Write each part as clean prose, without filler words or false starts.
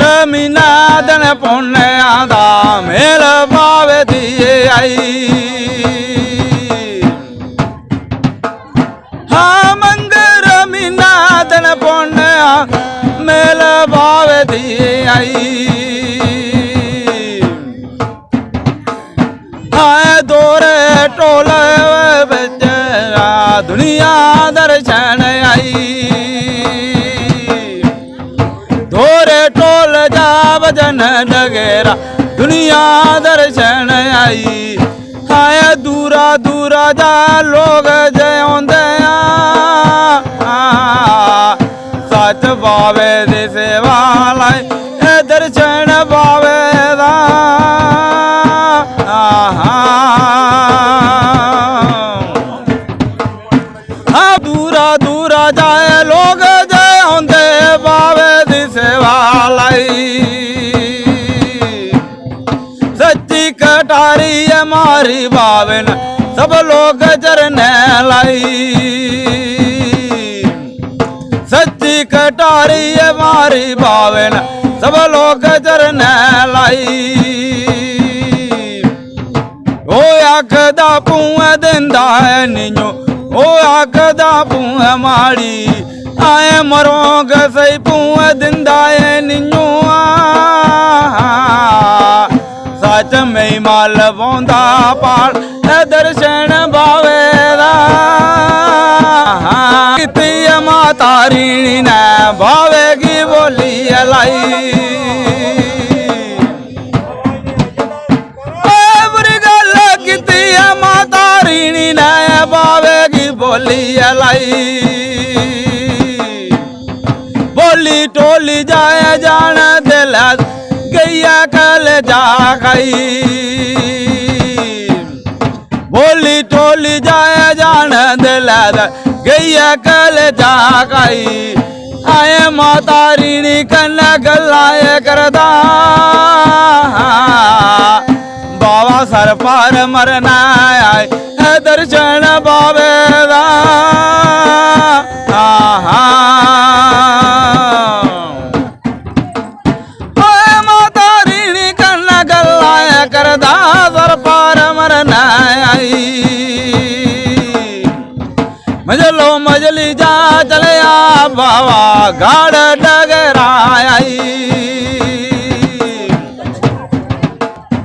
मीना दिन पुण्या दा मेल पावे दिए आई हाँ मंगर मीना दिन पुण्या मेल पावे दिए आई हाँ दोरे टोले बिच दुनिया दर्शन आई दोरे टोल जा भजन डगेरा दुनिया दर्शन आई हाय दूरा दूरा जा लोग जयोंदे सच बावे दी सेवा लाई दर्शन बावे दा दूरा दूरा जाए लोग जयोंदे बावे दी सेवा लाई सच्ची कटारी है मारी बावन सब लोग चरण लाई सच्ची कटारी है मारी बावन सब लोग चरण लाई ओ आखदा पूं दिंदा है नियो ओ आखदा पूं माड़ी आए मरोग सही पूं दिंदा है नियो सच में माल बोंदा पाल दर्शन बावेदा किती माता रीणी ने बावेगी बोली लाई माता रीणी ने बावेगी बोली लाई बोली टोली जाए जान दिल गैया कल जा गई बोली टोली जाए जान दिल गैया कल जा गई आए माता रीणी कन्ना गल्लाए करदा बाबा सर पार मरना आए दर्शन बावेदा माता रीणी कन्ना गल्लाए करदा सर पार मरना आई मजलो मजली जा चले आ बाबा गाड़ डगरा आई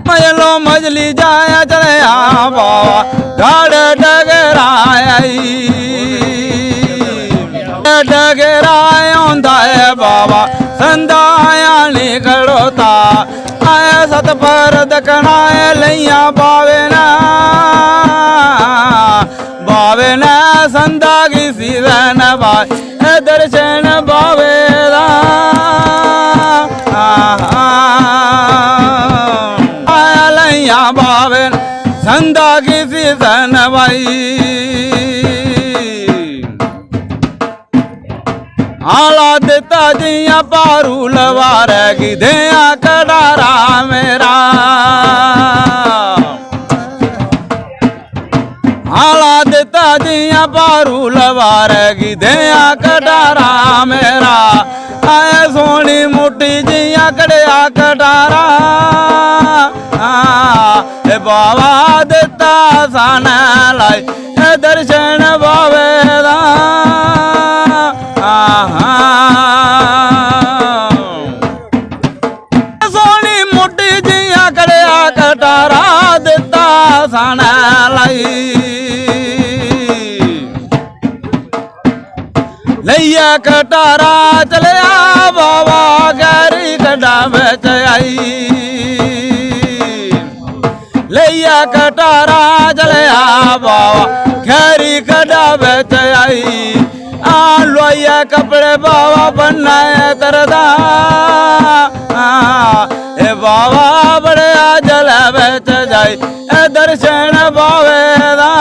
मजलो मजली जाया चले आ बाबा गाड़ डगरा आई डगरा आंदा है बाबा संदाया निकलोता आया सत पर दकना लैया बावे ना संदा की सीधन बाय दर्शन बावेदा आया बावे संदा की सीधन बाई आला देता जिया पारू लवार गिधेया कडारा मेरा आला देता जिया पारू लवार गिधेया कडारा मेरा आए सोनी मोटी जिया कड़िया कडारा बाबा देता सन लाई दर्शन बावेदा सोनी मोटी जिया कड़िया कटारा देता सन लाई लैया कटारा चलिया बाबा गैरी कड़ा बेच आई लैया कटारा चलिया बाबा गैरी कड़ा बेच आई लोया कपड़े बाबा बनाए तरदा ए बाबा बड़े जल बेच जाई दर्शन बावेदा